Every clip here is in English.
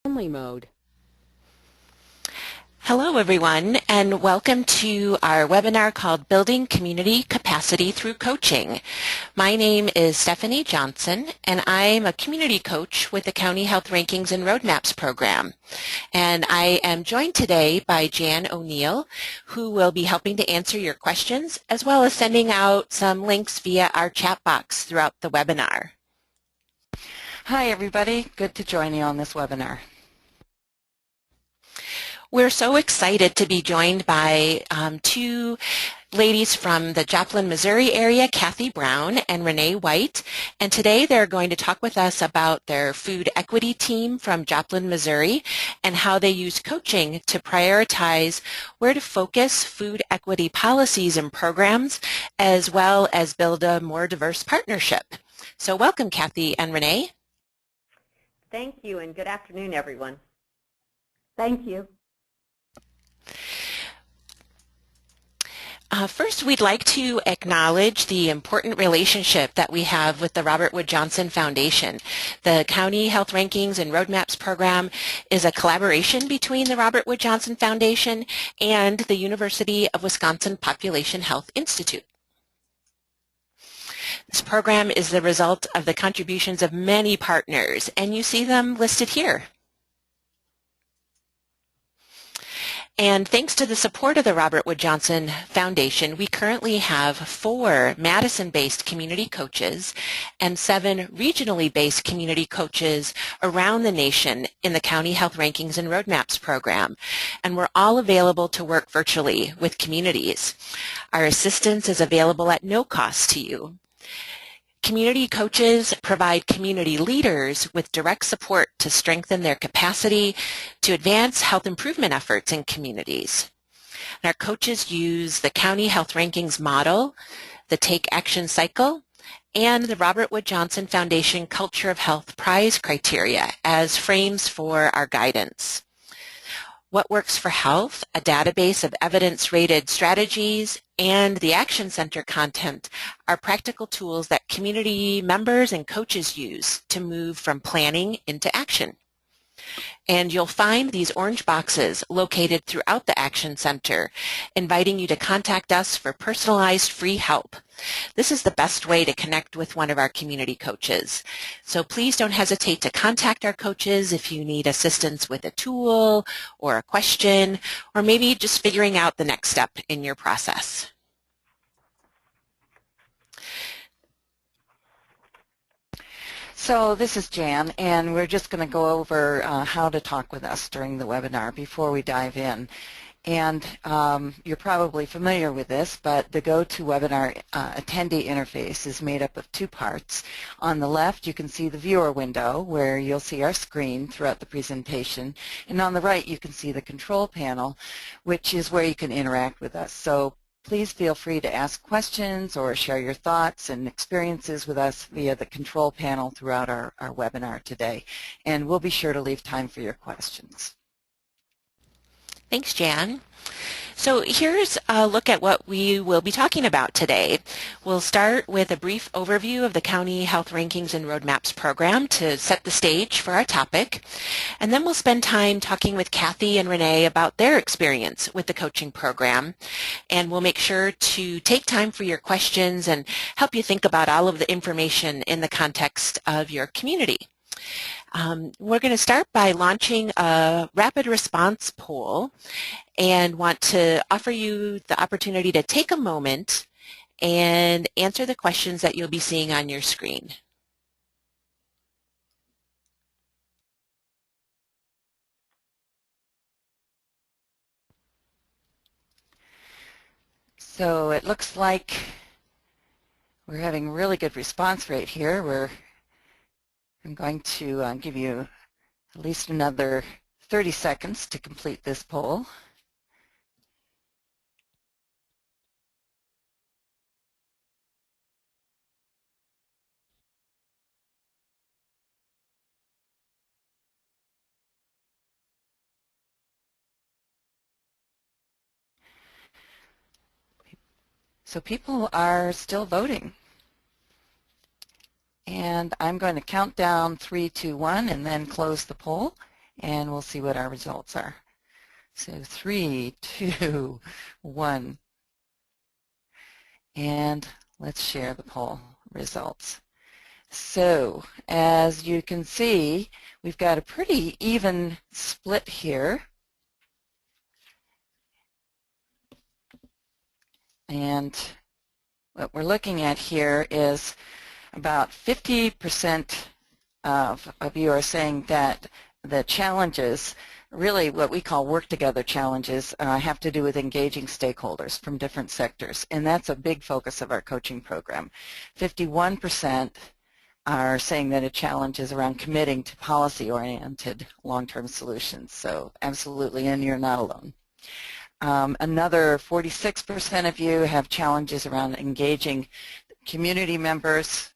Only mode. Hello everyone, and welcome to our webinar called Building Community Capacity Through Coaching. My name is Stephanie Johnson, and I'm a community coach with the County Health Rankings and Roadmaps program. And I am joined today by Jan O'Neill, who will be helping to answer your questions, as well as sending out some links via our chat box throughout the webinar. Hi everybody, good to join you on this webinar. We're so excited to be joined by two ladies from the Joplin, Missouri area, Cathy Brown and Renee White. And today they're going to talk with us about their food equity team from Joplin, Missouri, and how they use coaching to prioritize where to focus food equity policies and programs, as well as build a more diverse partnership. So welcome, Cathy and Renee. Thank you, and good afternoon, everyone. Thank you. First, we'd like to acknowledge the important relationship that we have with the Robert Wood Johnson Foundation. The County Health Rankings and Roadmaps program is a collaboration between the Robert Wood Johnson Foundation and the University of Wisconsin Population Health Institute. This program is the result of the contributions of many partners, and you see them listed here. And thanks to the support of the Robert Wood Johnson Foundation, we currently have 4 Madison-based community coaches and 7 regionally based community coaches around the nation in the County Health Rankings and Roadmaps program. And we're all available to work virtually with communities. Our assistance is available at no cost to you. Community coaches provide community leaders with direct support to strengthen their capacity to advance health improvement efforts in communities. And our coaches use the County Health Rankings model, the Take Action Cycle, and the Robert Wood Johnson Foundation Culture of Health Prize criteria as frames for our guidance. What Works for Health, a database of evidence-rated strategies, and the Action Center content are practical tools that community members and coaches use to move from planning into action. And you'll find these orange boxes located throughout the Action Center, inviting you to contact us for personalized free help. This is the best way to connect with one of our community coaches. So please don't hesitate to contact our coaches if you need assistance with a tool or a question, or maybe just figuring out the next step in your process. So this is Jan, and we're just going to go over how to talk with us during the webinar before we dive in. And you're probably familiar with this, but the GoToWebinar attendee interface is made up of 2 parts. On the left, you can see the viewer window where you'll see our screen throughout the presentation. And on the right, you can see the control panel, which is where you can interact with us. So please feel free to ask questions or share your thoughts and experiences with us via the control panel throughout our webinar today. And we'll be sure to leave time for your questions. Thanks, Jan. So here's a look at what we will be talking about today. We'll start with a brief overview of the County Health Rankings and Roadmaps program to set the stage for our topic. And then we'll spend time talking with Cathy and Renee about their experience with the coaching program. And we'll make sure to take time for your questions and help you think about all of the information in the context of your community. We're going to start by launching a rapid response poll and want to offer you the opportunity to take a moment and answer the questions that you'll be seeing on your screen. So it looks like we're having a really good response rate here. I'm going to give you at least another 30 seconds to complete this poll. So people are still voting. And I'm going to count down 3, 2, 1 and then close the poll. and we'll see what our results are. So 3, 2, 1, and let's share the poll results. So as you can see, we've got a pretty even split here. And what we're looking at here is about 50% of you are saying that the challenges, really what we call work together challenges, have to do with engaging stakeholders from different sectors. And that's a big focus of our coaching program. 51% are saying that a challenge is around committing to policy-oriented long-term solutions. So absolutely, and you're not alone. Another 46% of you have challenges around engaging community members.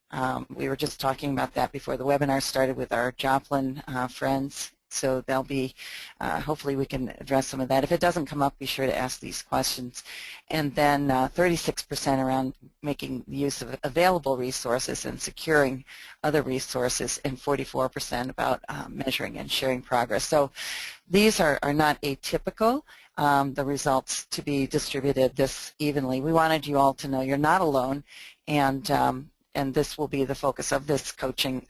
We were just talking about that before the webinar started with our Joplin friends. So they'll be, hopefully we can address some of that. If it doesn't come up, be sure to ask these questions. And then 36% around making use of available resources and securing other resources, and 44% about measuring and sharing progress. So these are not atypical. The results to be distributed this evenly. We wanted you all to know you're not alone, and this will be the focus of this coaching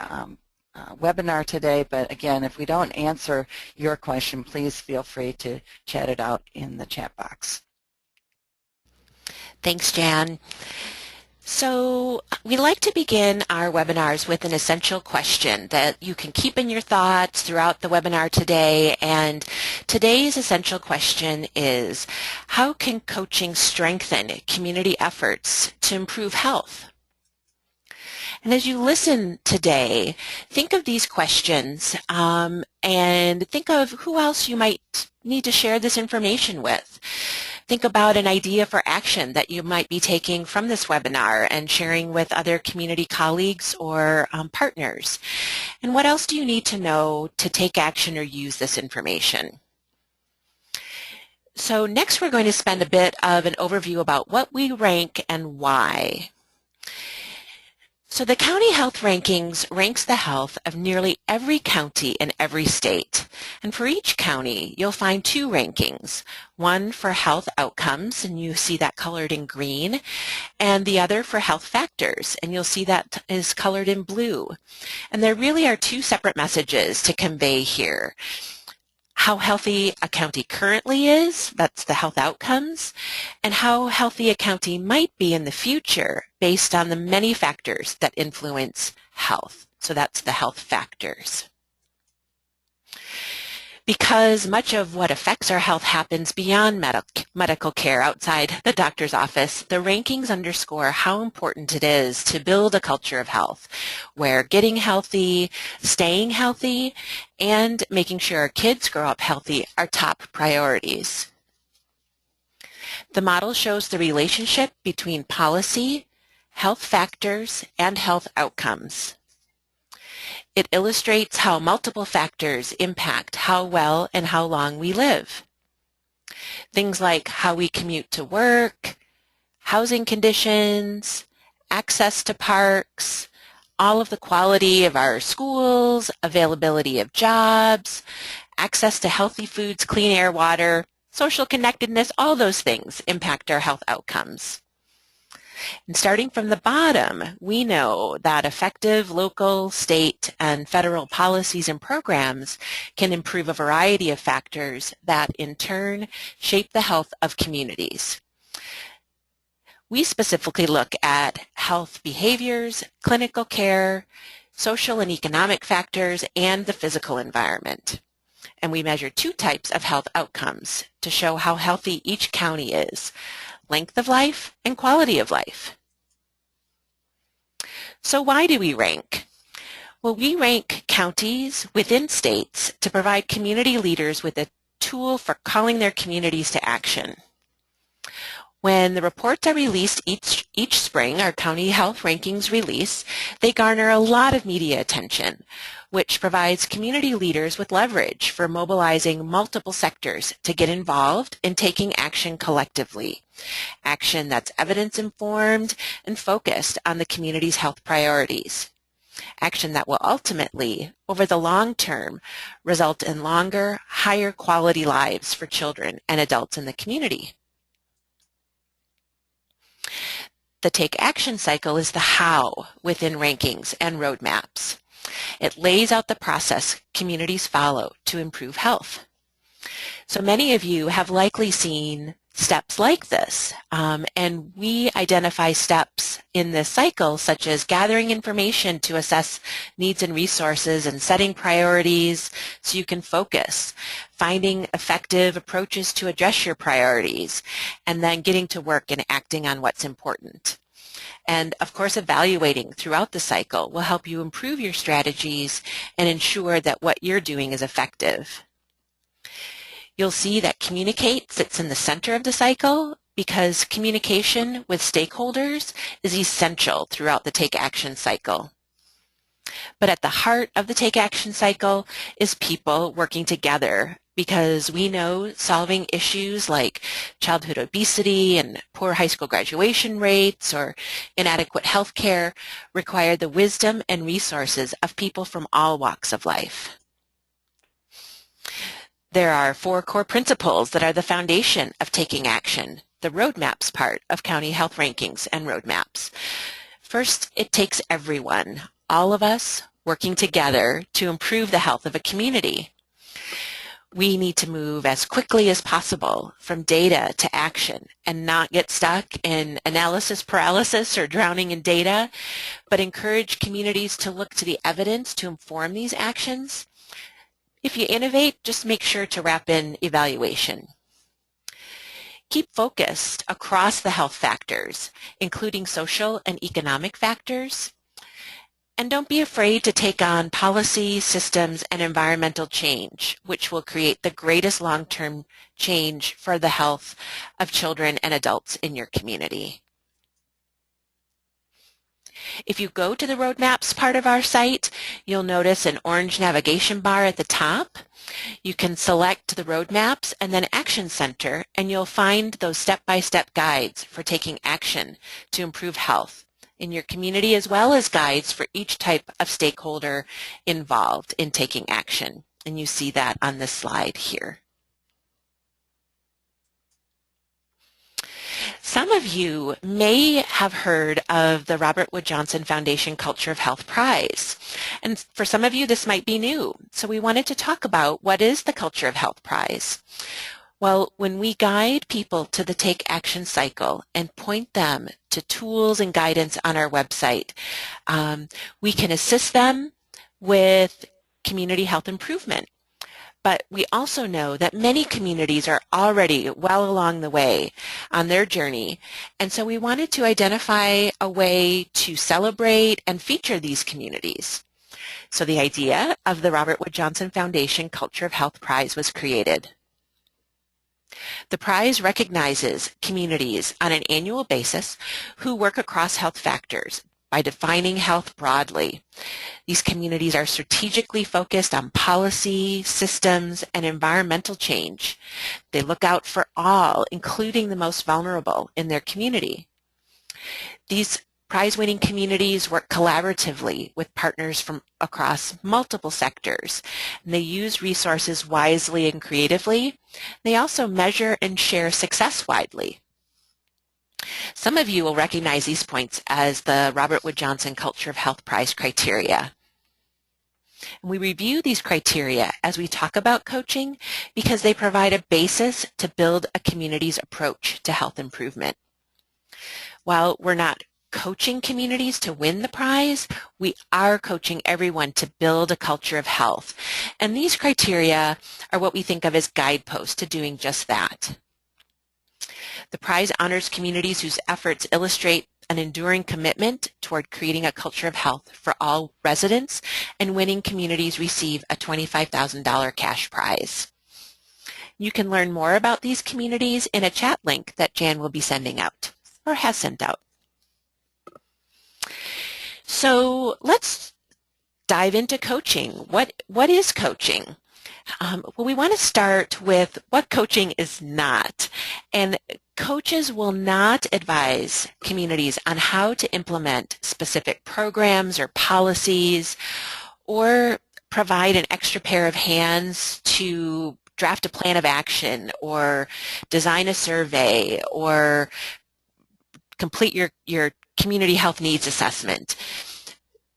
webinar today. But again, if we don't answer your question, please feel free to chat it out in the chat box. Thanks, Jan. So we like to begin our webinars with an essential question that you can keep in your thoughts throughout the webinar today. And today's essential question is, how can coaching strengthen community efforts to improve health? And as you listen today, think of these questions and think of who else you might need to share this information with. Think about an idea for action that you might be taking from this webinar and sharing with other community colleagues or partners. And what else do you need to know to take action or use this information? So next we're going to spend a bit of an overview about what we rank and why. So the county health rankings ranks the health of nearly every county in every state. And for each county, you'll find two rankings, one for health outcomes, and you see that colored in green, and the other for health factors, and you'll see that is colored in blue. And there really are two separate messages to convey here. How healthy a county currently is, that's the health outcomes, and how healthy a county might be in the future based on the many factors that influence health. So that's the health factors. Because much of what affects our health happens beyond medical care outside the doctor's office, the rankings underscore how important it is to build a culture of health where getting healthy, staying healthy, and making sure our kids grow up healthy are top priorities. The model shows the relationship between policy, health factors, and health outcomes. It illustrates how multiple factors impact how well and how long we live. Things like how we commute to work, housing conditions, access to parks, all of the quality of our schools, availability of jobs, access to healthy foods, clean air, water, social connectedness, all those things impact our health outcomes. And starting from the bottom, we know that effective local, state, and federal policies and programs can improve a variety of factors that in turn shape the health of communities. We specifically look at health behaviors, clinical care, social and economic factors, and the physical environment. And we measure two types of health outcomes to show how healthy each county is: length of life and quality of life. So why do we rank? Well, we rank counties within states to provide community leaders with a tool for calling their communities to action. When the reports are released each spring, our county health rankings release, they garner a lot of media attention, which provides community leaders with leverage for mobilizing multiple sectors to get involved in taking action collectively. Action that's evidence-informed and focused on the community's health priorities. action that will ultimately, over the long term, result in longer, higher quality lives for children and adults in the community. The Take Action cycle is the how within rankings and roadmaps. It lays out the process communities follow to improve health. So many of you have likely seen steps like this, and we identify steps in this cycle such as gathering information to assess needs and resources and setting priorities so you can focus, finding effective approaches to address your priorities, and then getting to work and acting on what's important. And of course, evaluating throughout the cycle will help you improve your strategies and ensure that what you're doing is effective. You'll see that communicate sits in the center of the cycle because communication with stakeholders is essential throughout the Take Action cycle. But at the heart of the Take Action cycle is people working together because we know solving issues like childhood obesity and poor high school graduation rates or inadequate health care require the wisdom and resources of people from all walks of life. There are 4 core principles that are the foundation of taking action, the roadmaps part of county health rankings and roadmaps. First, it takes everyone, all of us, working together to improve the health of a community. We need to move as quickly as possible from data to action and not get stuck in analysis paralysis or drowning in data, but encourage communities to look to the evidence to inform these actions. If you innovate, just make sure to wrap in evaluation. Keep focused across the health factors, including social and economic factors. And don't be afraid to take on policy, systems, and environmental change, which will create the greatest long-term change for the health of children and adults in your community. If you go to the roadmaps part of our site, you'll notice an orange navigation bar at the top. You can select the roadmaps and then Action Center, and you'll find those step-by-step guides for taking action to improve health in your community, as well as guides for each type of stakeholder involved in taking action. And you see that on this slide here. Some of you may have heard of the Robert Wood Johnson Foundation Culture of Health Prize. And for some of you, this might be new. So we wanted to talk about what is the Culture of Health Prize. Well, when we guide people to the Take Action cycle and point them to tools and guidance on our website, we can assist them with community health improvement. But we also know that many communities are already well along the way on their journey, and so we wanted to identify a way to celebrate and feature these communities. So the idea of the Robert Wood Johnson Foundation Culture of Health Prize was created. The prize recognizes communities on an annual basis who work across health factors by defining health broadly. These communities are strategically focused on policy, systems, and environmental change. They look out for all, including the most vulnerable in their community. These prize-winning communities work collaboratively with partners from across multiple sectors. And they use resources wisely and creatively. They also measure and share success widely. Some of you will recognize these points as the Robert Wood Johnson Culture of Health Prize criteria. And we review these criteria as we talk about coaching because they provide a basis to build a community's approach to health improvement. While we're not coaching communities to win the prize, we are coaching everyone to build a culture of health. And these criteria are what we think of as guideposts to doing just that. The prize honors communities whose efforts illustrate an enduring commitment toward creating a culture of health for all residents, and winning communities receive a $25,000 cash prize. You can learn more about these communities in a chat link that Jan will be sending out, or has sent out. So let's dive into coaching. What is coaching? Well, we want to start with what coaching is not. And Coaches will not advise communities on how to implement specific programs or policies or provide an extra pair of hands to draft a plan of action or design a survey or complete your community health needs assessment.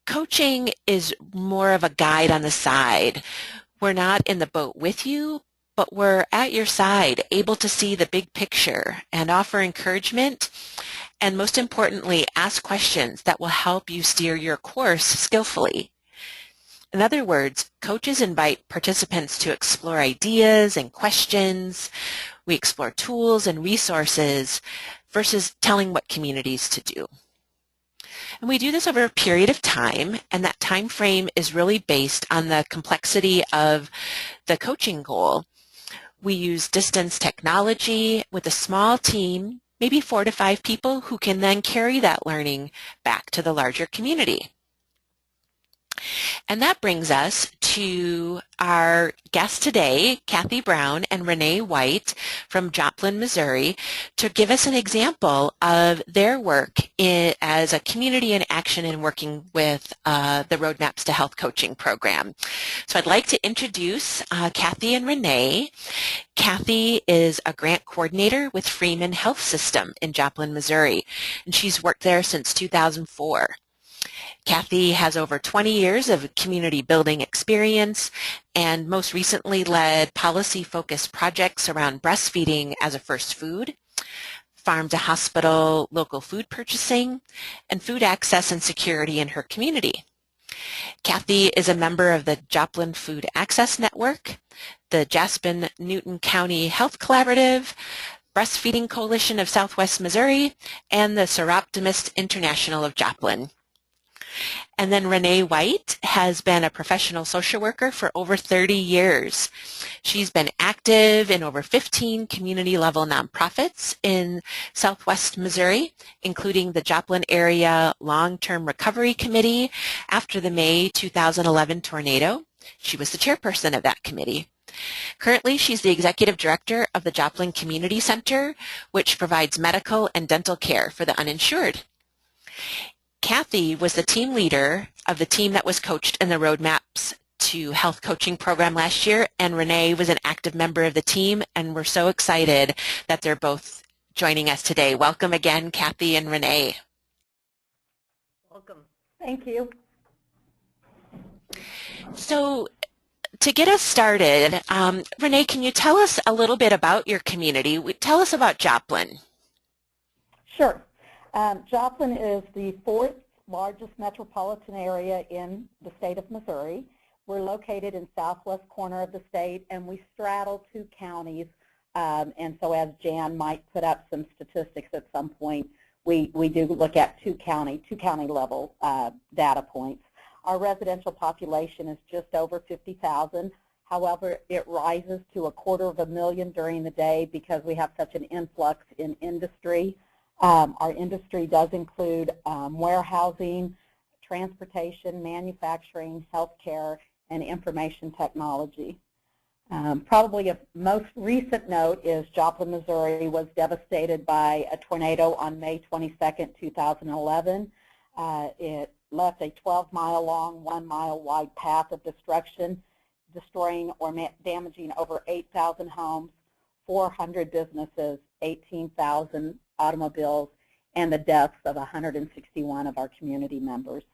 Coaching is more of a guide on the side. We're not in the boat with you, but we're at your side, able to see the big picture and offer encouragement, and most importantly, ask questions that will help you steer your course skillfully. In other words, coaches invite participants to explore ideas and questions. We explore tools and resources versus telling what communities to do. And we do this over a period of time, and that time frame is really based on the complexity of the coaching goal. We use distance technology with a small team, maybe 4 to 5 people, who can then carry that learning back to the larger community. And that brings us to our guests today, Cathy Brown and Renee White from Joplin, Missouri, to give us an example of their work as a community in action in working with the Roadmaps to Health coaching program. So I'd like to introduce Cathy and Renee. Cathy is a grant coordinator with Freeman Health System in Joplin, Missouri, and she's worked there since 2004. Cathy has over 20 years of community building experience and most recently led policy-focused projects around breastfeeding as a first food, farm-to-hospital local food purchasing, and food access and security in her community. Cathy is a member of the Joplin Food Access Network, the Jaspin-Newton County Health Collaborative, Breastfeeding Coalition of Southwest Missouri, and the Seroptimist International of Joplin. And then Renee White has been a professional social worker for over 30 years. She's been active in over 15 community-level nonprofits in Southwest Missouri, including the Joplin Area Long-Term Recovery Committee after the May 2011 tornado. She was the chairperson of that committee. Currently, she's the executive director of the Joplin Community Center, which provides medical and dental care for the uninsured. Cathy was the team leader of the team that was coached in the Roadmaps to Health coaching program last year, and Renee was an active member of the team, and we're so excited that they're both joining us today. Welcome again, Cathy and Renee. Welcome. Thank you. So to get us started, Renee, can you tell us a little bit about your community? Tell us about Joplin. Sure. Joplin is the 4th largest metropolitan area in the state of Missouri. We're located in southwest corner of the state, and we straddle 2 counties. And so as Jan might put up some statistics at some point, we do look at two county level data points. Our residential population is just over 50,000. However, it rises to 250,000 during the day because we have such an influx in industry. Our industry does include warehousing, transportation, manufacturing, healthcare, and information technology. Probably of most recent note is Joplin, Missouri was devastated by a tornado on May 22nd, 2011. It left a 12-mile long, 1-mile wide path of destruction, destroying or damaging over 8,000 homes, 400 businesses, 18,000 automobiles, and the deaths of 161 of our community members.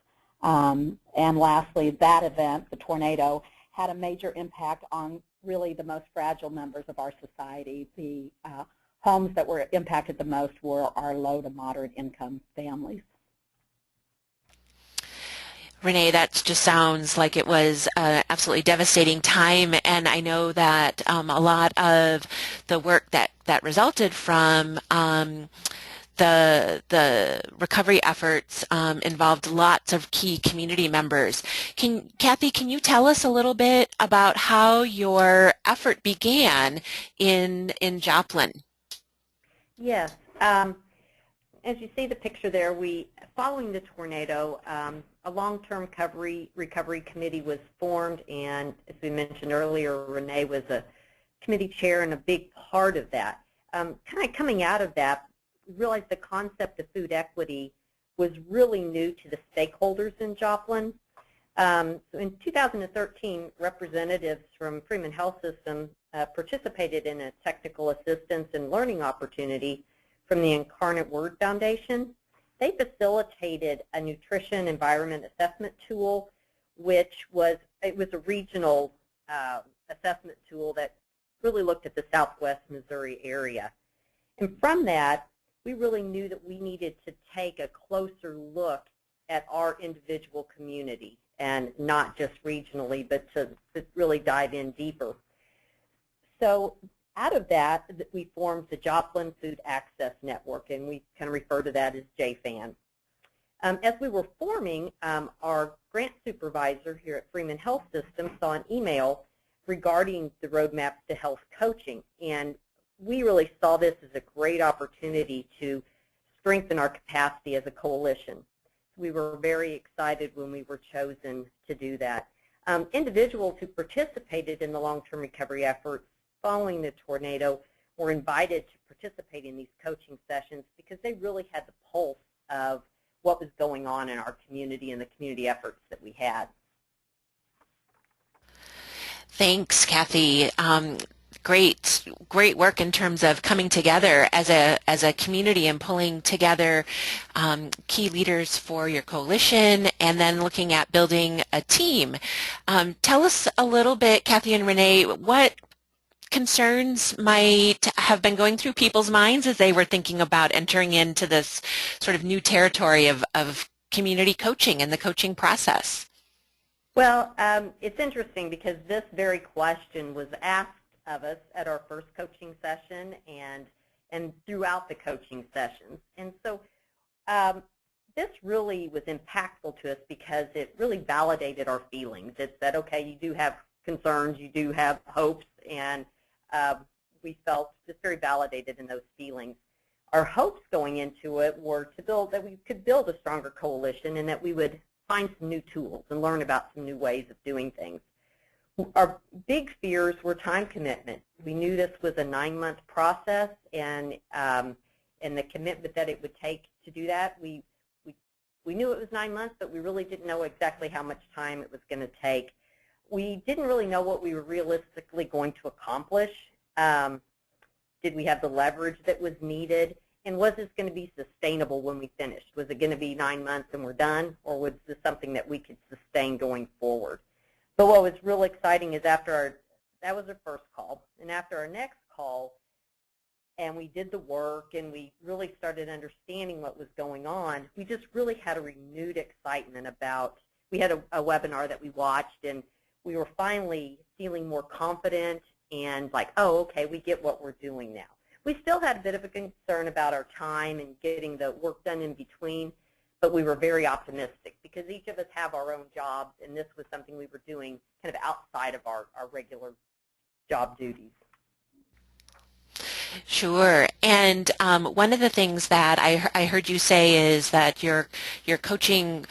And lastly, that event, the tornado, had a major impact on really the most fragile members of our society. The homes that were impacted the most were our low to moderate income families. Renee, that just sounds like it was an absolutely devastating time, and I know that a lot of the work that resulted from the recovery efforts involved lots of key community members. Cathy, can you tell us a little bit about how your effort began in Joplin? Yes. As you see the picture there, following the tornado, a long-term recovery committee was formed, and as we mentioned earlier, Renee was a committee chair and a big part of that. kind of coming out of that, we realized the concept of food equity was really new to the stakeholders in Joplin. So in 2013, representatives from Freeman Health System participated in a technical assistance and learning opportunity from the Incarnate Word Foundation. They facilitated a nutrition environment assessment tool, which was a regional assessment tool that really looked at the Southwest Missouri area. And from that, we really knew that we needed to take a closer look at our individual community, and not just regionally, but to really dive in deeper. So out of that, we formed the Joplin Food Access Network, and we kind of refer to that as JFAN. As we were forming, our grant supervisor here at Freeman Health System saw an email regarding the roadmap to health coaching, and we really saw this as a great opportunity to strengthen our capacity as a coalition. We were very excited when we were chosen to do that. Individuals who participated in the long-term recovery efforts following the tornado were invited to participate in these coaching sessions because they really had the pulse of what was going on in our community and the community efforts that we had. Thanks, Cathy. Great work in terms of coming together as a community and pulling together key leaders for your coalition, and then looking at building a team. Tell us a little bit, Cathy and Renee, what concerns might have been going through people's minds as they were thinking about entering into this sort of new territory of community coaching and the coaching process? Well, it's interesting because this very question was asked of us at our first coaching session and throughout the coaching sessions. And so this really was impactful to us because it really validated our feelings. It said, okay, you do have concerns, you do have hopes, and we felt just very validated in those feelings. Our hopes going into it were to build, that we could build a stronger coalition and that we would find some new tools and learn about some new ways of doing things. Our big fears were time commitment. We knew this was a 9-month process, and the commitment that it would take to do that. We knew it was 9 months, but we really didn't know exactly how much time it was going to take. We didn't really know what we were realistically going to accomplish. Did we have the leverage that was needed? And was this going to be sustainable when we finished? Was it going to be 9 months and we're done, or was this something that we could sustain going forward? But what was real exciting is that was our first call, and after our next call, and we did the work and we really started understanding what was going on, we just really had a renewed excitement about, we had a webinar that we watched, and we were finally feeling more confident and like, oh, okay, we get what we're doing now. We still had a bit of a concern about our time and getting the work done in between, but we were very optimistic because each of us have our own jobs, and this was something we were doing kind of outside of our regular job duties. Sure. And one of the things that I heard you say is that your coaching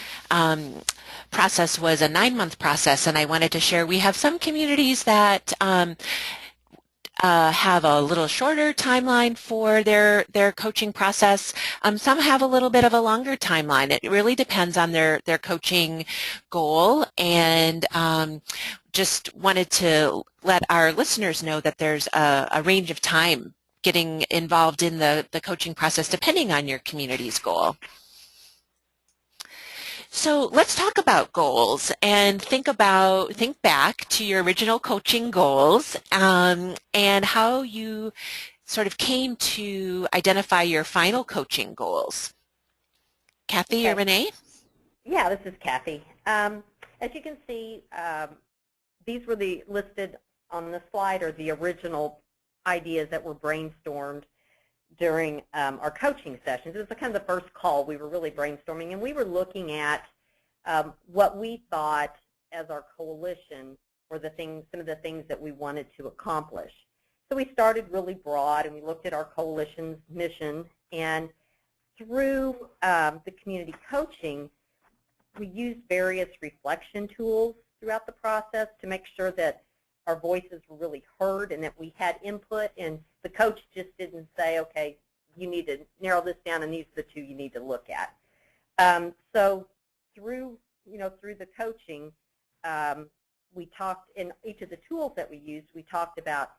process was a 9-month process, and I wanted to share, we have some communities that have a little shorter timeline for their coaching process. Some have a little bit of a longer timeline. It really depends on their coaching goal, and just wanted to let our listeners know that there's a range of time getting involved in the coaching process depending on your community's goal. So let's talk about goals and think back to your original coaching goals and how you sort of came to identify your final coaching goals. Cathy or Renee? Yeah, this is Cathy. As you can see, these were listed on the slide, or the original ideas that were brainstormed during our coaching sessions. It was kind of the first call. We were really brainstorming, and we were looking at what we thought as our coalition were some of the things that we wanted to accomplish. So we started really broad, and we looked at our coalition's mission, and through the community coaching, we used various reflection tools throughout the process to make sure that our voices were really heard and that we had input, and the coach just didn't say, okay, you need to narrow this down and these are the two you need to look at. So through the coaching, we talked in each of the tools that we used. We talked about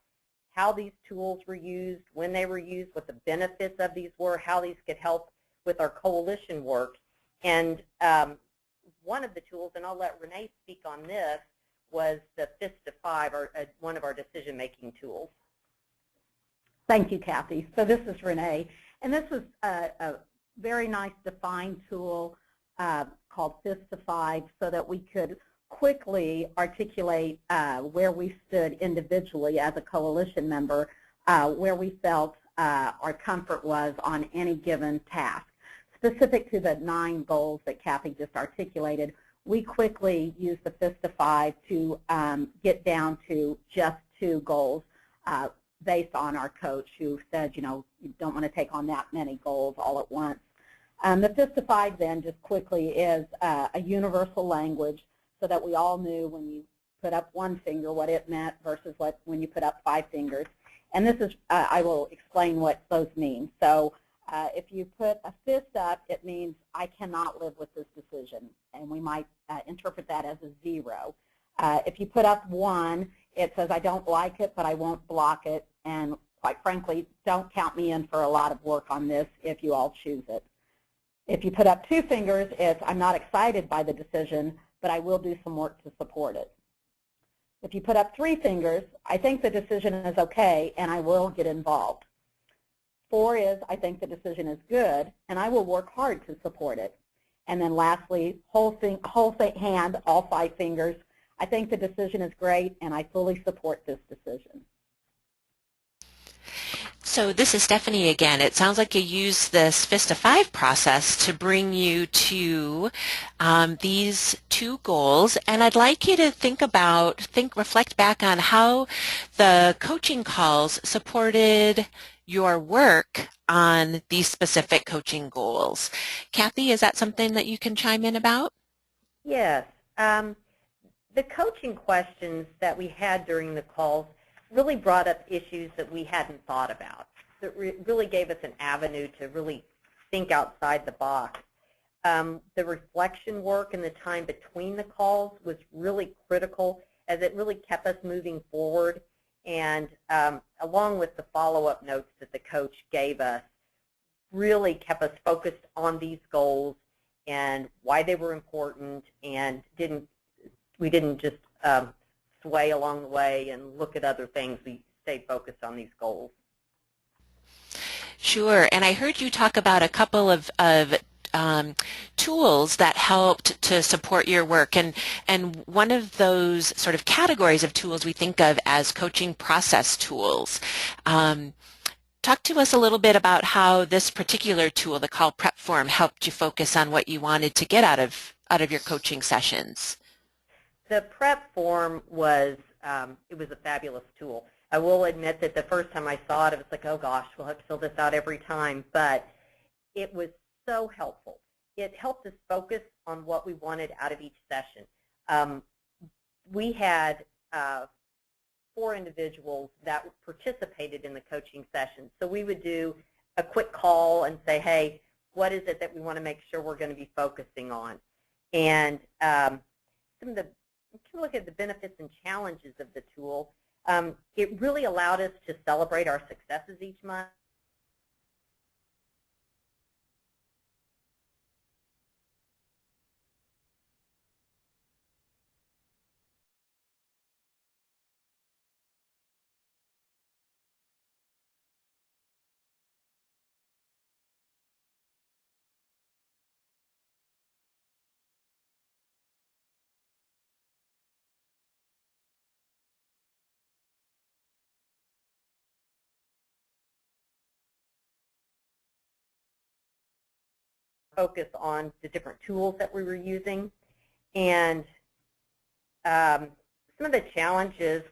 how these tools were used, when they were used, what the benefits of these were, how these could help with our coalition work. And one of the tools, and I'll let Renee speak on this, was the Fist to 5, or one of our decision-making tools. Thank you, Cathy. So this is Renee, and this was a very nice defined tool called Fist to 5, so that we could quickly articulate where we stood individually as a coalition member, where we felt our comfort was on any given task. Specific to the 9 goals that Cathy just articulated, we quickly used the Fist to 5 to get down to just 2 goals based on our coach, who said, you don't want to take on that many goals all at once. The Fist to 5 then just quickly is a universal language, so that we all knew when you put up 1 finger what it meant versus when you put up 5 fingers. And this is, I will explain what those mean. So if you put a fist up, it means I cannot live with this decision, and we might interpret that as a 0. If you put up 1, it says I don't like it, but I won't block it, and quite frankly, don't count me in for a lot of work on this if you all choose it. If you put up 2 fingers, it's I'm not excited by the decision, but I will do some work to support it. If you put up 3 fingers, I think the decision is okay, and I will get involved. 4 is I think the decision is good, and I will work hard to support it. And then lastly, whole hand, all 5 fingers, I think the decision is great, and I fully support this decision. So this is Stephanie again. It sounds like you use this Fist to 5 process to bring you to these 2 goals, and I'd like you to reflect back on how the coaching calls supported your work on these specific coaching goals. Cathy, is that something that you can chime in about? Yes. The coaching questions that we had during the calls really brought up issues that we hadn't thought about. That really gave us an avenue to really think outside the box. The reflection work and the time between the calls was really critical, as it really kept us moving forward, and along with the follow-up notes that the coach gave us, really kept us focused on these goals and why they were important, and we didn't just sway along the way and look at other things. We stayed focused on these goals. Sure, and I heard you talk about a couple of tools that helped to support your work, and one of those sort of categories of tools we think of as coaching process tools. Talk to us a little bit about how this particular tool, the call prep form, helped you focus on what you wanted to get out of your coaching sessions. The prep form was it was a fabulous tool. I will admit that the first time I saw it, it was like, oh gosh, we'll have to fill this out every time, but it was so helpful. It helped us focus on what we wanted out of each session. We had 4 individuals that participated in the coaching session. So we would do a quick call and say, hey, what is it that we want to make sure we're going to be focusing on? And if you look at the benefits and challenges of the tool, it really allowed us to celebrate our successes each month. Focus on the different tools that we were using, and some of the challenges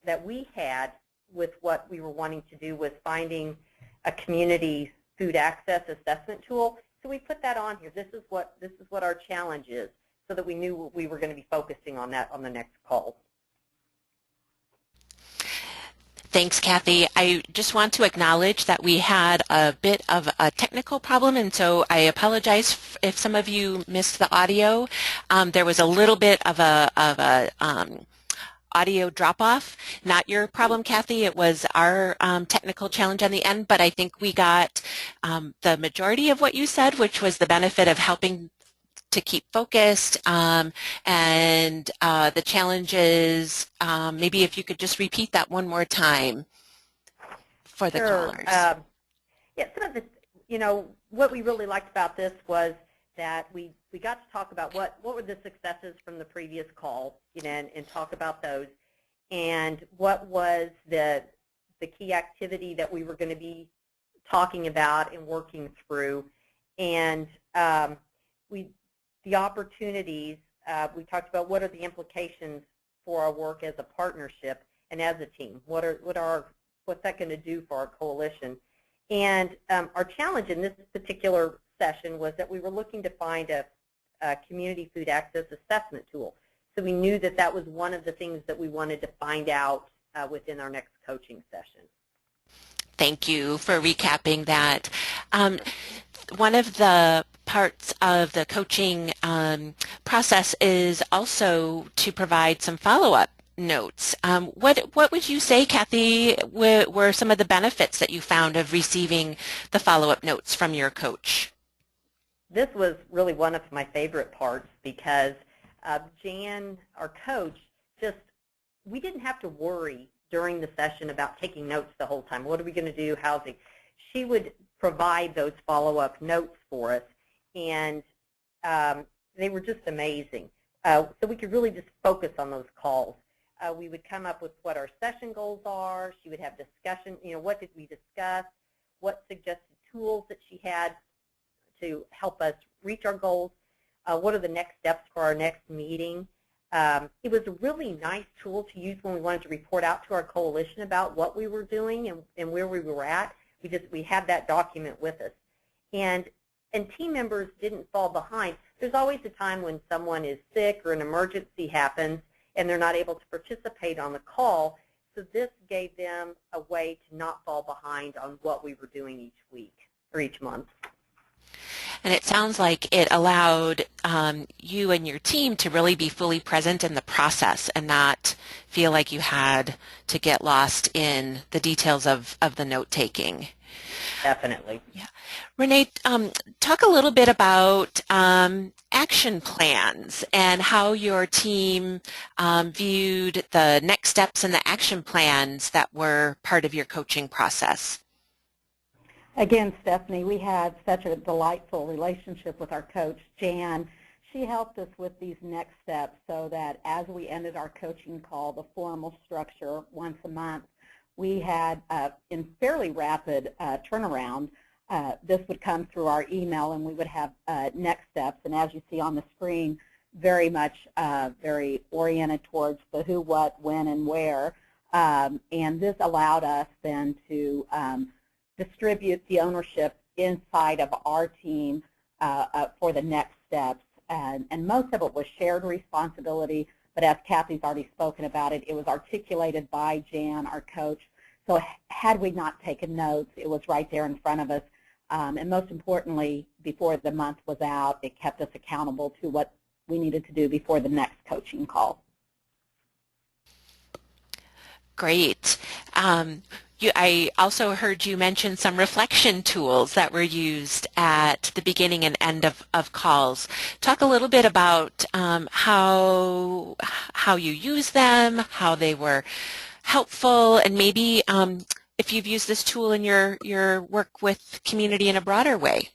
that we had with what we were wanting to do was finding a community food access assessment tool. So we put that on here. This is what our challenge is, so that we knew we were going to be focusing on that on the next call. Thanks, Cathy. I just want to acknowledge that we had a bit of a technical problem, and so I apologize if some of you missed the audio. There was a little bit of a audio drop-off. Not your problem, Cathy. It was our technical challenge on the end, but I think we got the majority of what you said, which was the benefit of helping to keep focused, and the challenges. Maybe if you could just repeat that one more time for the callers. Yeah, some of the, what we really liked about this was that we got to talk about what were the successes from the previous call, and talk about those, and what was the key activity that we were going to be talking about and working through, and the opportunities. We talked about what are the implications for our work as a partnership and as a team. What's that going to do for our coalition? And our challenge in this particular session was that we were looking to find a community food access assessment tool. So we knew that that was one of the things that we wanted to find out within our next coaching session. Thank you for recapping that. One of the parts of the coaching process is also to provide some follow-up notes. What would you say, Cathy, were some of the benefits that you found of receiving the follow-up notes from your coach? This was really one of my favorite parts because Jan, our coach, we didn't have to worry during the session about taking notes the whole time. What are we going to do? Housing. She would provide those follow-up notes for us, and they were just amazing. So we could really just focus on those calls. We would come up with what our session goals are. She would have discussion, what did we discuss, what suggested tools that she had to help us reach our goals, what are the next steps for our next meeting. It was a really nice tool to use when we wanted to report out to our coalition about what we were doing and where we were at. We had that document with us. And team members didn't fall behind. There's always a time when someone is sick or an emergency happens and they're not able to participate on the call. So this gave them a way to not fall behind on what we were doing each week or each month. And it sounds like it allowed you and your team to really be fully present in the process and not feel like you had to get lost in the details of the note-taking. Definitely. Yeah. Renee, talk a little bit about action plans and how your team viewed the next steps and the action plans that were part of your coaching process. Again, Stephanie, we had such a delightful relationship with our coach, Jan. She helped us with these next steps so that as we ended our coaching call, the formal structure once a month, we had, in fairly rapid turnaround, this would come through our email and we would have next steps. And as you see on the screen, very much very oriented towards the who, what, when, and where. And this allowed us then to distribute the ownership inside of our team for the next steps. And most of it was shared responsibility, but as Cathy's already spoken about it, it was articulated by Jan, our coach. So had we not taken notes, it was right there in front of us. And most importantly, before the month was out, it kept us accountable to what we needed to do before the next coaching call. Great. I also heard you mention some reflection tools that were used at the beginning and end of calls. Talk a little bit about how you use them, how they were helpful, and maybe if you've used this tool in your work with community in a broader way.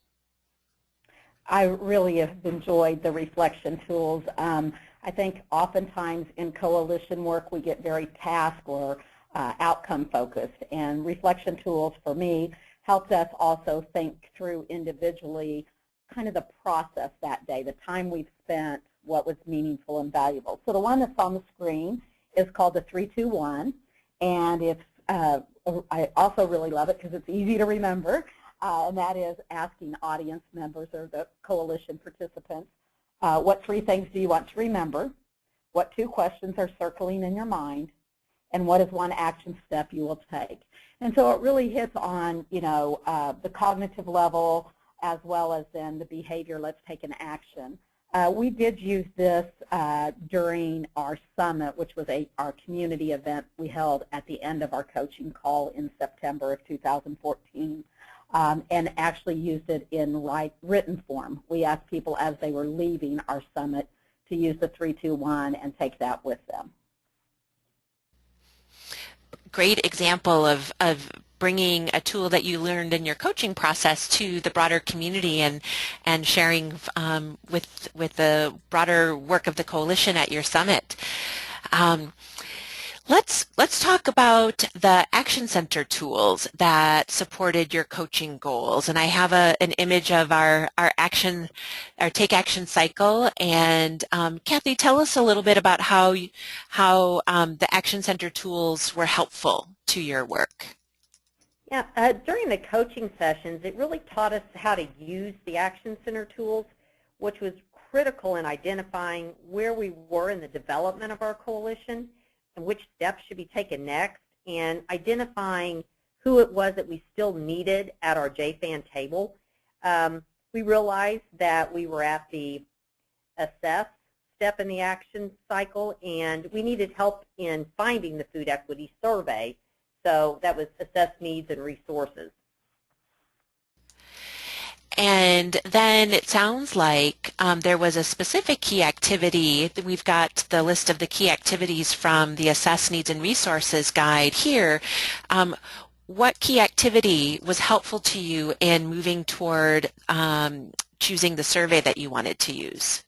I really have enjoyed the reflection tools. I think oftentimes in coalition work we get very task or outcome focused, and reflection tools for me helped us also think through individually kind of the process that day, the time we've spent, what was meaningful and valuable. So the one that's on the screen is called the 3-2-1, and it's I also really love it because it's easy to remember, and that is asking audience members or the coalition participants, what 3 things do you want to remember? What 2 questions are circling in your mind? and what is one action step you will take. And so it really hits on, the cognitive level as well as then the behavior, let's take an action. We did use this during our summit, which was our community event we held at the end of our coaching call in September of 2014, and actually used it in written form. We asked people as they were leaving our summit to use the 3-2-1 and take that with them. Great example of bringing a tool that you learned in your coaching process to the broader community and sharing with the broader work of the coalition at your summit. Let's talk about the Action Center tools that supported your coaching goals. And I have an image of our Take Action cycle. And Cathy, tell us a little bit about how the Action Center tools were helpful to your work. Yeah, during the coaching sessions, it really taught us how to use the Action Center tools, which was critical in identifying where we were in the development of our coalition and which steps should be taken next, and identifying who it was that we still needed at our JFAN table. We realized that we were at the assess step in the action cycle, and we needed help in finding the food equity survey. So that was assess needs and resources. And then it sounds like there was a specific key activity. We've got the list of the key activities from the Assess Needs and Resources guide here. What key activity was helpful to you in moving toward choosing the survey that you wanted to use?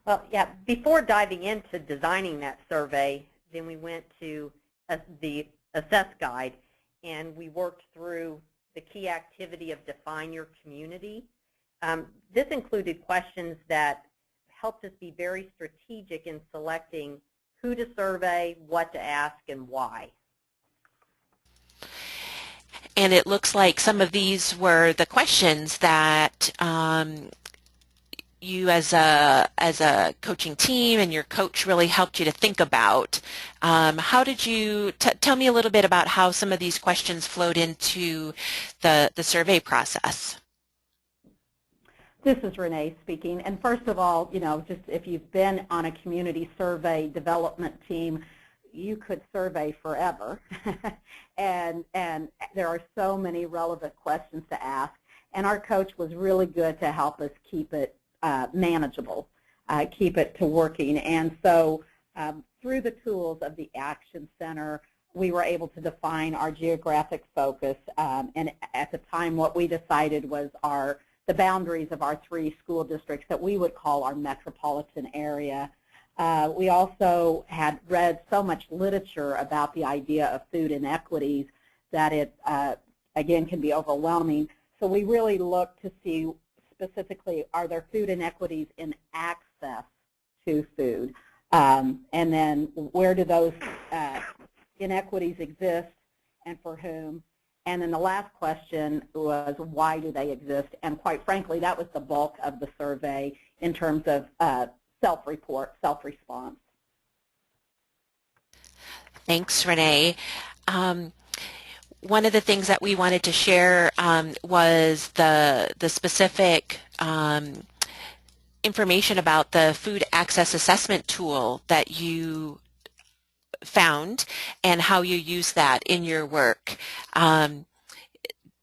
Well, yeah, before diving into designing that survey, then we went to the Assess guide, and we worked through the key activity of define your community. This included questions that helped us be very strategic in selecting who to survey, what to ask, and why. And it looks like some of these were the questions that you as a coaching team and your coach really helped you to think about. How did you, tell me a little bit about how some of these questions flowed into the survey process. This is Renee speaking. And first of all, just if you've been on a community survey development team, you could survey forever. and there are so many relevant questions to ask. And our coach was really good to help us keep it manageable, keep it to working. And so through the tools of the Action Center, we were able to define our geographic focus. And at the time, what we decided was the boundaries of our 3 school districts that we would call our metropolitan area. We also had read so much literature about the idea of food inequities that it, again, can be overwhelming. So we really looked to see specifically, are there food inequities in access to food? And then where do those inequities exist and for whom? And then the last question was, why do they exist? And quite frankly, that was the bulk of the survey in terms of self-report, self-response. Thanks, Renee. One of the things that we wanted to share was the specific information about the food access assessment tool that you found and how you use that in your work. Can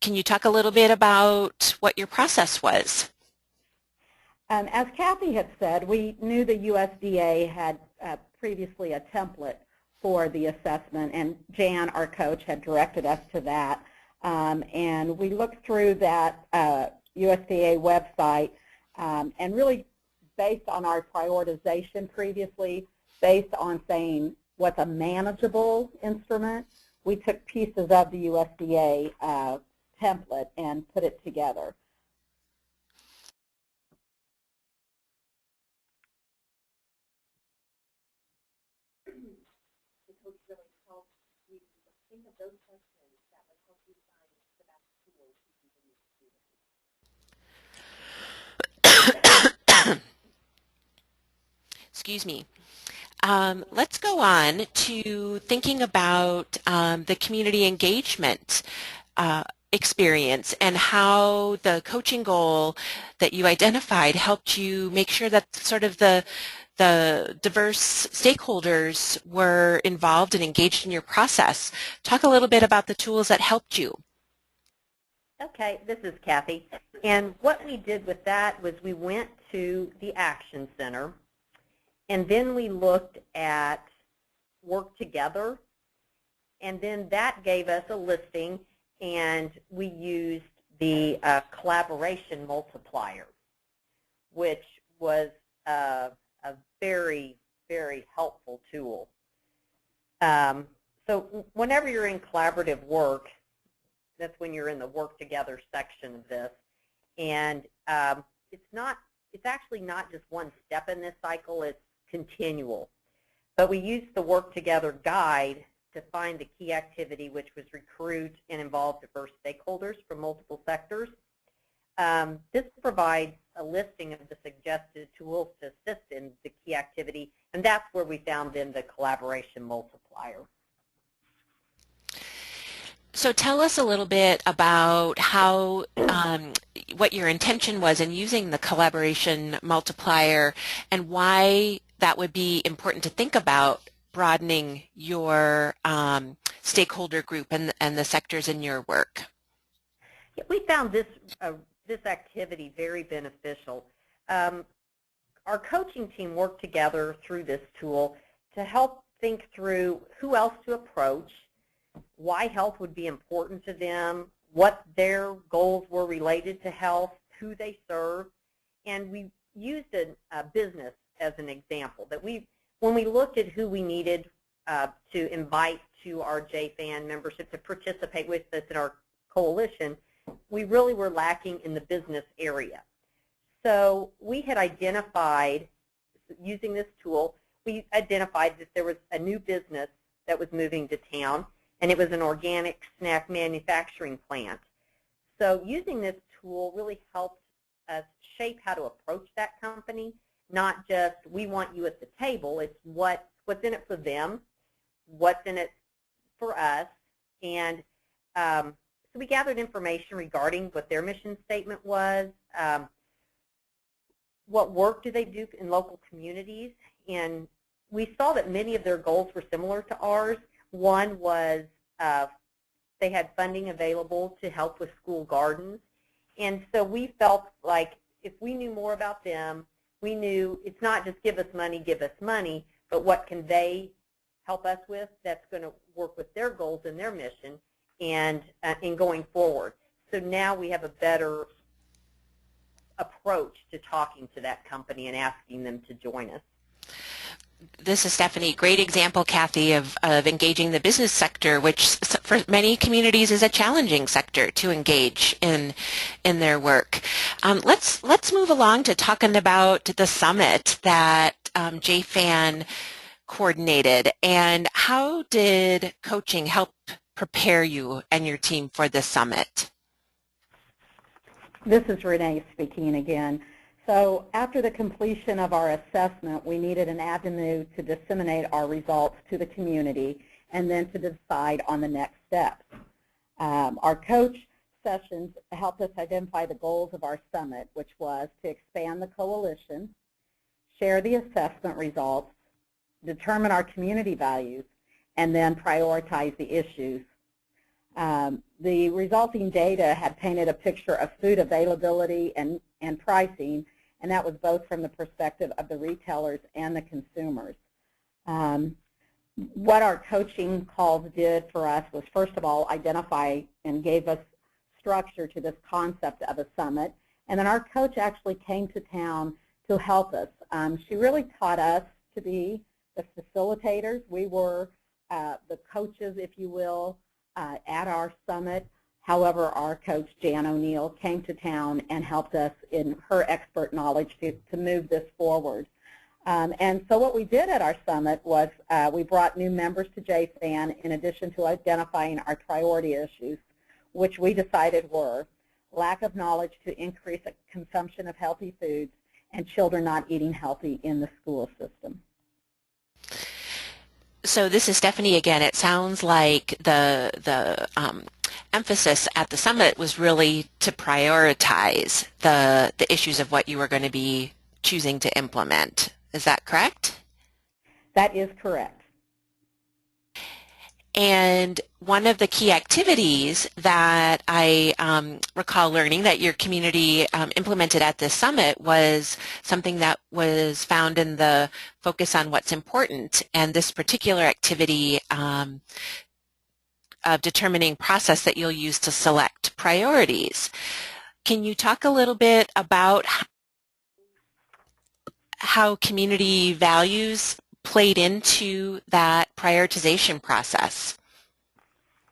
you talk a little bit about what your process was? As Cathy had said, we knew the USDA had previously a template for the assessment, and Jan, our coach, had directed us to that. And we looked through that USDA website and really based on our prioritization previously, based on saying what's a manageable instrument, we took pieces of the USDA template and put it together. Excuse me. Let's go on to thinking about the community engagement experience and how the coaching goal that you identified helped you make sure that sort of the diverse stakeholders were involved and engaged in your process. Talk a little bit about the tools that helped you. Okay, this is Cathy. And what we did with that was we went to the Action Center, and then we looked at work together, and then that gave us a listing, and we used the collaboration multiplier, which was a very, very helpful tool. So whenever you're in collaborative work, that's when you're in the work together section of this, and it's actually not just one step in this cycle, it's continual. But we used the work together guide to find the key activity, which was recruit and involve diverse stakeholders from multiple sectors. This provides a listing of the suggested tools to assist in the key activity, and that's where we found then the collaboration multiplier. So tell us a little bit about how, what your intention was in using the collaboration multiplier and why that would be important to think about broadening your stakeholder group and the sectors in your work. Yeah, we found this activity very beneficial. Our coaching team worked together through this tool to help think through who else to approach, why health would be important to them, what their goals were related to health, who they serve, and we used a business as an example. That when we looked at who we needed to invite to our JFAN membership to participate with us in our coalition, we really were lacking in the business area. So we had identified, using this tool, we identified that there was a new business that was moving to town, and it was an organic snack manufacturing plant. So using this tool really helped us shape how to approach that company, not just we want you at the table, it's what's in it for them, what's in it for us, and so we gathered information regarding what their mission statement was, what work do they do in local communities, and we saw that many of their goals were similar to ours. One was they had funding available to help with school gardens, and so we felt like if we knew more about them, we knew it's not just give us money, but what can they help us with that's going to work with their goals and their mission and in going forward. So now we have a better approach to talking to that company and asking them to join us. This is Stephanie. Great example, Cathy, of engaging the business sector, which for many communities is a challenging sector to engage in their work. Let's move along to talking about the summit that JFAN coordinated, and how did coaching help prepare you and your team for this summit? This is Renee speaking again. So after the completion of our assessment, we needed an avenue to disseminate our results to the community and then to decide on the next steps. Our coach sessions helped us identify the goals of our summit, which was to expand the coalition, share the assessment results, determine our community values, and then prioritize the issues. The resulting data had painted a picture of food availability and pricing, and that was both from the perspective of the retailers and the consumers. What our coaching calls did for us was, first of all, identify and gave us structure to this concept of a summit, and then our coach actually came to town to help us. She really taught us to be the facilitators. We were the coaches, if you will, at our summit. However, our coach, Jan O'Neill, came to town and helped us in her expert knowledge to move this forward. And so what we did at our summit was we brought new members to JFAN in addition to identifying our priority issues, which we decided were lack of knowledge to increase consumption of healthy foods and children not eating healthy in the school system. So this is Stephanie again. It sounds like the emphasis at the summit was really to prioritize the issues of what you were going to be choosing to implement. Is that correct? That is correct. And one of the key activities that I recall learning that your community implemented at this summit was something that was found in the focus on what's important, and this particular activity of determining process that you'll use to select priorities. Can you talk a little bit about how community values played into that prioritization process?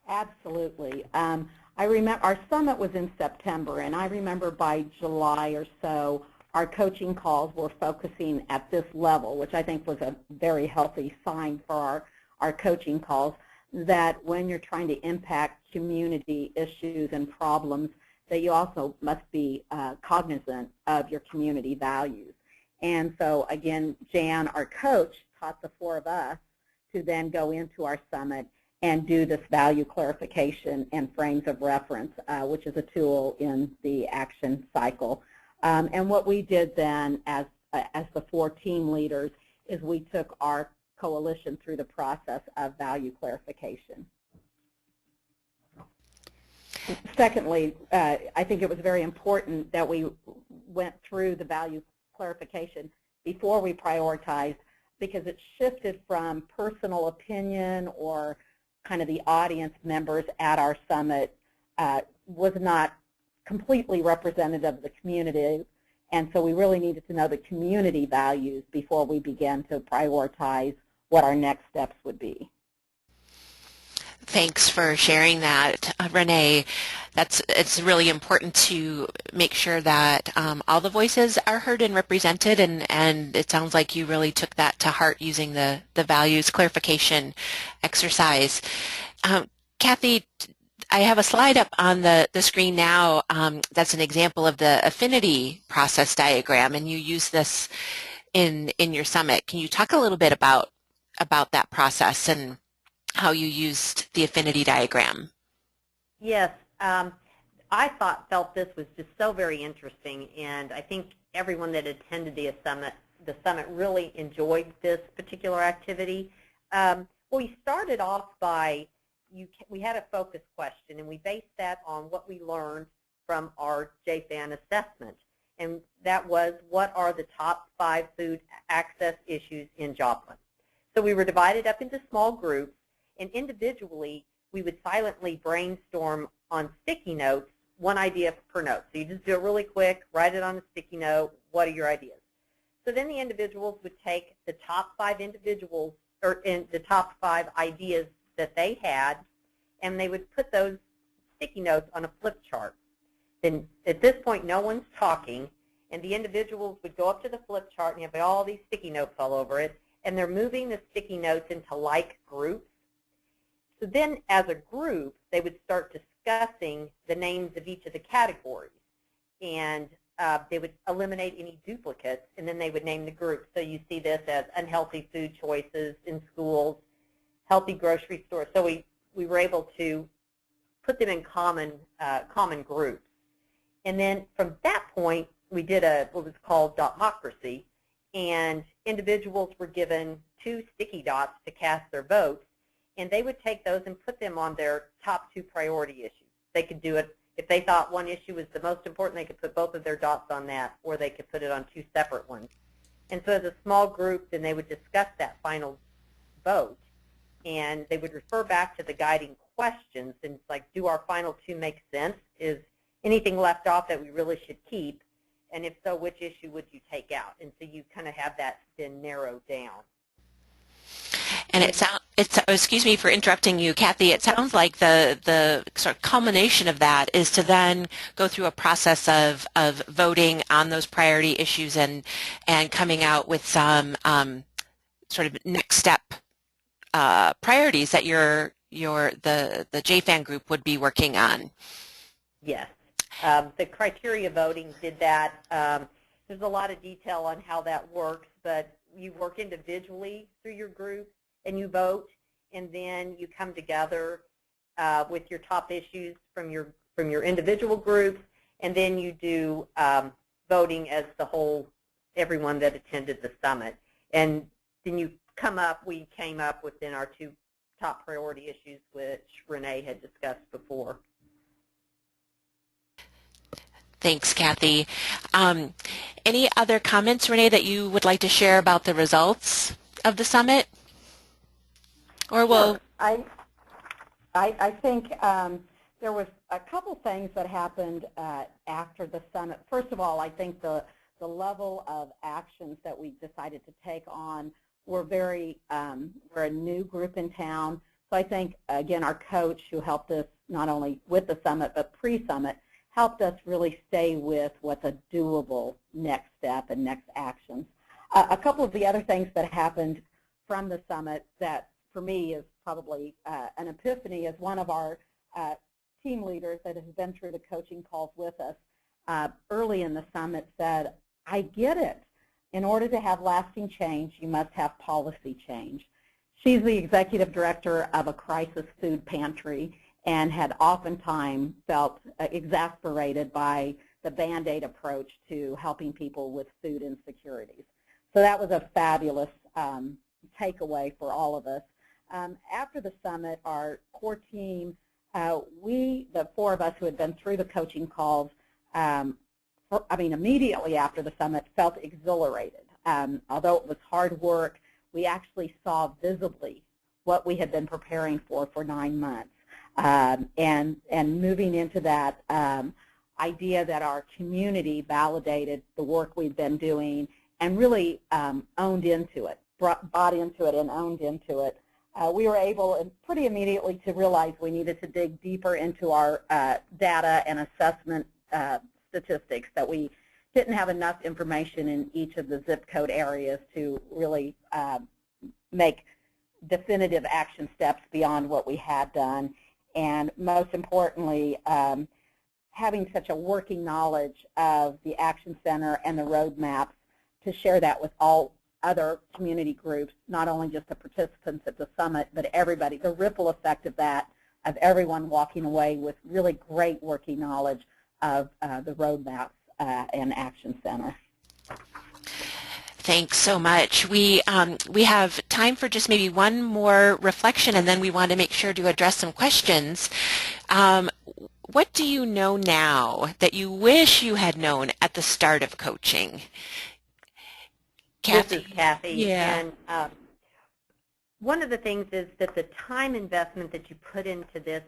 Absolutely. I remember our summit was in September, and I remember by July or so, our coaching calls were focusing at this level, which I think was a very healthy sign for our coaching calls, that when you're trying to impact community issues and problems, that you also must be cognizant of your community values. And so, again, Jan, our coach, taught the four of us to then go into our summit and do this value clarification and frames of reference, which is a tool in the action cycle. And what we did then as the four team leaders is we took our coalition through the process of value clarification. Secondly, I think it was very important that we went through the value clarification before we prioritized, because it shifted from personal opinion or kind of the audience members at our summit was not completely representative of the community, and so we really needed to know the community values before we began to prioritize what our next steps would be. Thanks for sharing that, Renee. It's really important to make sure that all the voices are heard and represented, and it sounds like you really took that to heart using the values clarification exercise. Cathy, I have a slide up on the screen now that's an example of the affinity process diagram, and you use this in your summit. Can you talk a little bit about that process and how you used the affinity diagram? Yes, I felt this was just so very interesting, and I think everyone that attended the summit really enjoyed this particular activity. Well, we started off by, we had a focus question, and we based that on what we learned from our JFAN assessment, and that was, what are the top 5 food access issues in Joplin? So we were divided up into small groups, and individually, we would silently brainstorm on sticky notes, one idea per note. So you just do it really quick, write it on a sticky note, what are your ideas? So then the individuals would take the top 5 individuals, or in the top 5 ideas that they had, and they would put those sticky notes on a flip chart. Then at this point, no one's talking, and the individuals would go up to the flip chart and you have all these sticky notes all over it, and they're moving the sticky notes into like groups. So then, as a group, they would start discussing the names of each of the categories, and they would eliminate any duplicates, and then they would name the group. So you see this as unhealthy food choices in schools, healthy grocery stores. So we were able to put them in common groups. And then from that point, we did what was called dotmocracy, and individuals were given 2 sticky dots to cast their votes, and they would take those and put them on their top 2 priority issues. They could do it, if they thought one issue was the most important, they could put both of their dots on that, or they could put it on 2 separate ones. And so as a small group, then they would discuss that final vote, and they would refer back to the guiding questions, and it's like, do our final 2 make sense? Is anything left off that we really should keep? And if so, which issue would you take out? And so you kind of have that then narrowed down. And excuse me for interrupting you, Cathy, it sounds like the sort of culmination of that is to then go through a process of voting on those priority issues and coming out with some sort of next step priorities that the JFAN group would be working on. Yes. The criteria voting did that. There's a lot of detail on how that works, but you work individually through your group, and you vote, and then you come together with your top issues from your individual groups, and then you do voting as the whole, everyone that attended the summit. And then we came up within our 2 top priority issues, which Renee had discussed before. Thanks, Cathy. Any other comments, Renee, that you would like to share about the results of the summit? Or will... Sure. I think there was a couple things that happened after the summit. First of all, I think the level of actions that we decided to take on were we're a new group in town. So I think, again, our coach who helped us not only with the summit but pre-summit helped us really stay with what's a doable next step and next actions. A couple of the other things that happened from the summit that for me is probably an epiphany is one of our team leaders that has been through the coaching calls with us early in the summit said, I get it. In order to have lasting change, you must have policy change. She's the executive director of a crisis food pantry and had oftentimes felt exasperated by the Band-Aid approach to helping people with food insecurities. So that was a fabulous takeaway for all of us. After the summit, our core team, the 4 of us who had been through the coaching calls, immediately after the summit, felt exhilarated. Although it was hard work, we actually saw visibly what we had been preparing for 9 months. And moving into that idea that our community validated the work we've been doing and really owned into it, bought into it and owned into it. We were able pretty immediately to realize we needed to dig deeper into our data and assessment statistics, that we didn't have enough information in each of the zip code areas to really make definitive action steps beyond what we had done. And most importantly, having such a working knowledge of the Action Center and the roadmaps to share that with all other community groups, not only just the participants at the summit, but everybody, the ripple effect of that, of everyone walking away with really great working knowledge of the roadmaps and Action Center. Thanks so much. We have time for just maybe one more reflection, and then we want to make sure to address some questions. What do you know now that you wish you had known at the start of coaching? Cathy. This is Cathy. Yeah. And one of the things is that the time investment that you put into this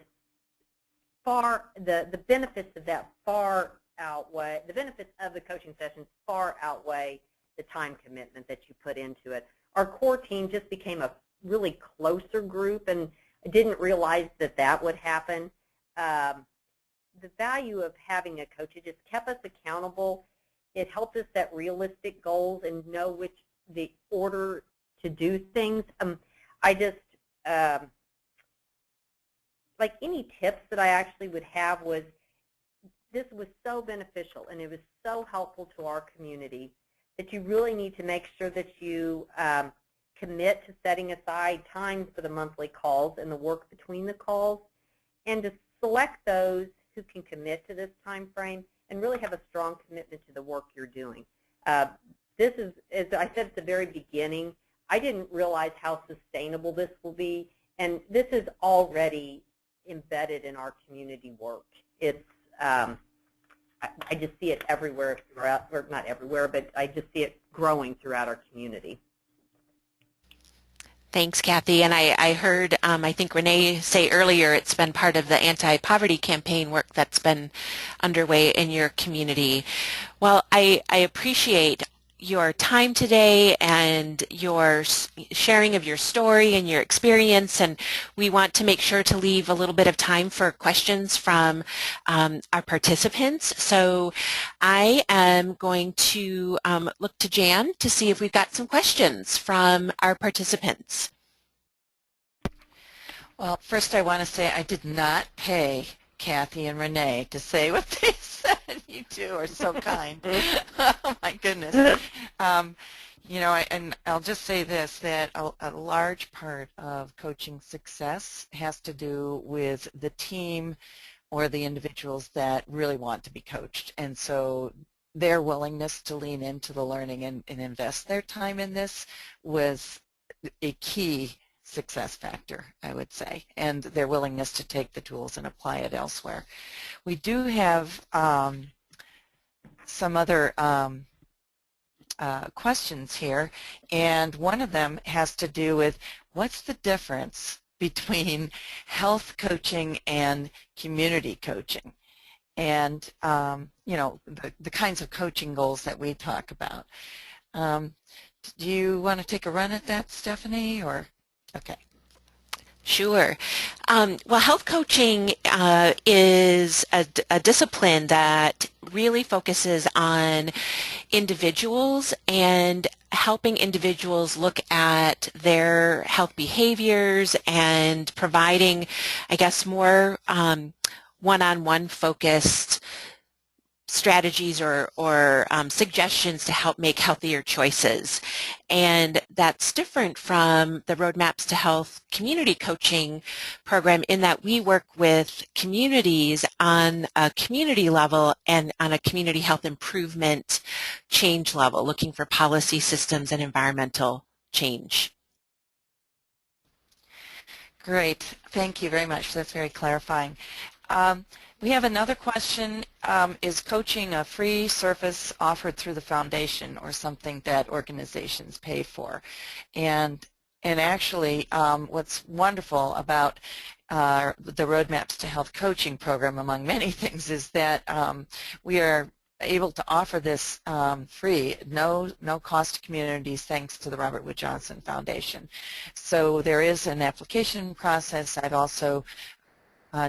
the benefits of that far outweigh, the benefits of the coaching sessions far outweigh the time commitment that you put into it. Our core team just became a really closer group, and I didn't realize that would happen. The value of having a coach, it just kept us accountable. It helped us set realistic goals and know the order to do things. I just, like any tips that I actually would have was, this was so beneficial and it was so helpful to our community that you really need to make sure that you commit to setting aside time for the monthly calls and the work between the calls, and to select those who can commit to this time frame and really have a strong commitment to the work you're doing. This is, as I said at the very beginning, I didn't realize how sustainable this will be, and this is already embedded in our community work. It's I just see it everywhere, or not everywhere, but I just see it growing throughout our community. Thanks, Cathy. And I heard, I think Renee say earlier, it's been part of the anti-poverty campaign work that's been underway in your community. Well, I appreciate your time today and your sharing of your story and your experience, and we want to make sure to leave a little bit of time for questions from our participants. So I am going to look to Jan to see if we've got some questions from our participants. Well, first I want to say I did not pay Cathy and Renee to say what they said. You two are so kind. Oh, my goodness. You know, and I'll just say this, that a large part of coaching success has to do with the team or the individuals that really want to be coached. And so their willingness to lean into the learning and invest their time in this was a key success factor, I would say, and their willingness to take the tools and apply it elsewhere. We do have some other questions here, and one of them has to do with what's the difference between health coaching and community coaching, and you know, the kinds of coaching goals that we talk about. Do you want to take a run at that, Stephanie, or? Okay. Sure. Well, health coaching is a discipline that really focuses on individuals and helping individuals look at their health behaviors and providing, I guess, more one-on-one focused strategies or suggestions to help make healthier choices. And that's different from the Roadmaps to Health community coaching program in that we work with communities on a community level and on a community health improvement change level, looking for policy, systems, and environmental change. Great. Thank you very much. That's very clarifying. We have another question. Is coaching a free service offered through the foundation or something that organizations pay for? And actually, what's wonderful about the Roadmaps to Health coaching program, among many things, is that we are able to offer this free, no cost to communities, thanks to the Robert Wood Johnson Foundation. So there is an application process. I've also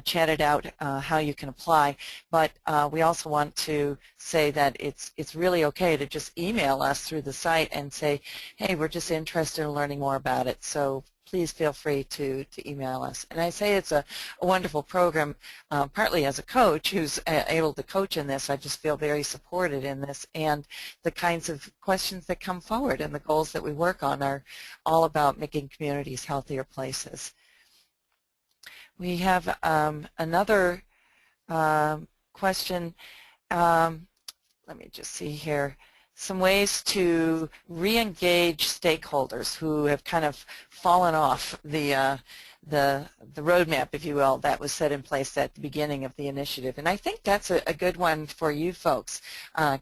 chatted out how you can apply, but we also want to say that it's really okay to just email us through the site and say, hey, we're just interested in learning more about it, so please feel free to email us. And I say it's a wonderful program, partly as a coach who's able to coach in this. I just feel very supported in this, and the kinds of questions that come forward and the goals that we work on are all about making communities healthier places. We have another question. Let me just see here. Some ways to re-engage stakeholders who have kind of fallen off the roadmap, if you will, that was set in place at the beginning of the initiative. And I think that's a good one for you folks,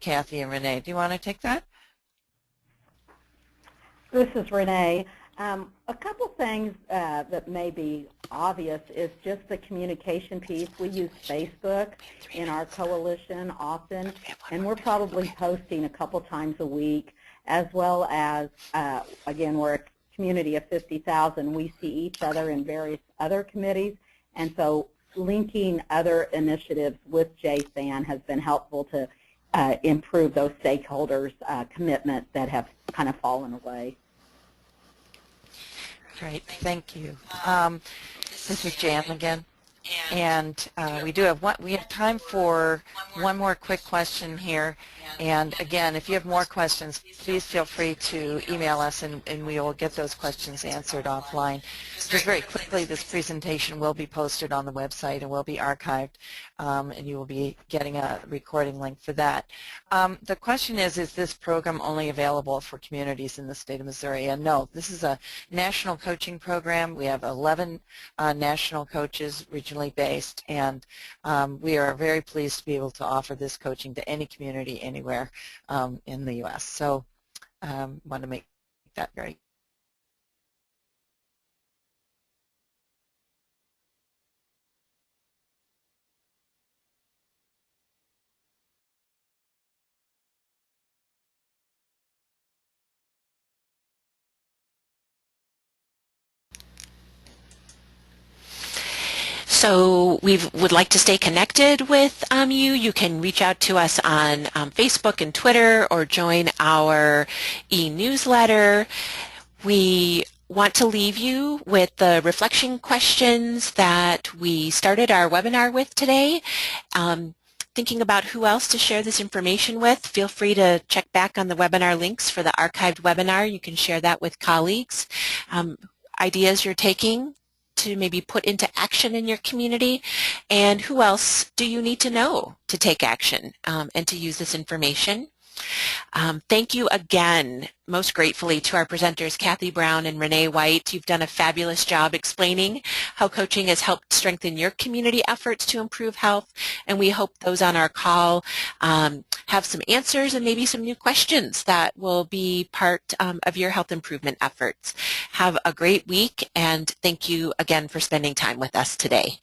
Cathy and Renee. Do you want to take that? This is Renee. A couple things that may be obvious is just the communication piece. We use Facebook in our coalition often, and we're probably posting a couple times a week, as well as, again, we're a community of 50,000. We see each other in various other committees, and so linking other initiatives with JSAN has been helpful to improve those stakeholders' commitment that have kind of fallen away. Great, thank you. This is Jan again, and we have time for one more quick question here. And again, if you have more questions, please feel free to email us, and we will get those questions answered offline. Just very quickly, this presentation will be posted on the website and will be archived, and you will be getting a recording link for that. The question is this program only available for communities in the state of Missouri? And no, this is a national coaching program. We have 11 national coaches regionally based, and we are very pleased to be able to offer this coaching to any community anywhere in the U.S. So want to make that very So we would like to stay connected with you. You can reach out to us on Facebook and Twitter or join our e-newsletter. We want to leave you with the reflection questions that we started our webinar with today. thinking about who else to share this information with, feel free to check back on the webinar links for the archived webinar. You can share that with colleagues. Ideas you're taking to maybe put into action in your community, and who else do you need to know to take action and to use this information. Thank you again, most gratefully, to our presenters, Cathy Brown and Renee White. You've done a fabulous job explaining how coaching has helped strengthen your community efforts to improve health, and we hope those on our call have some answers and maybe some new questions that will be part of your health improvement efforts. Have a great week, and thank you again for spending time with us today.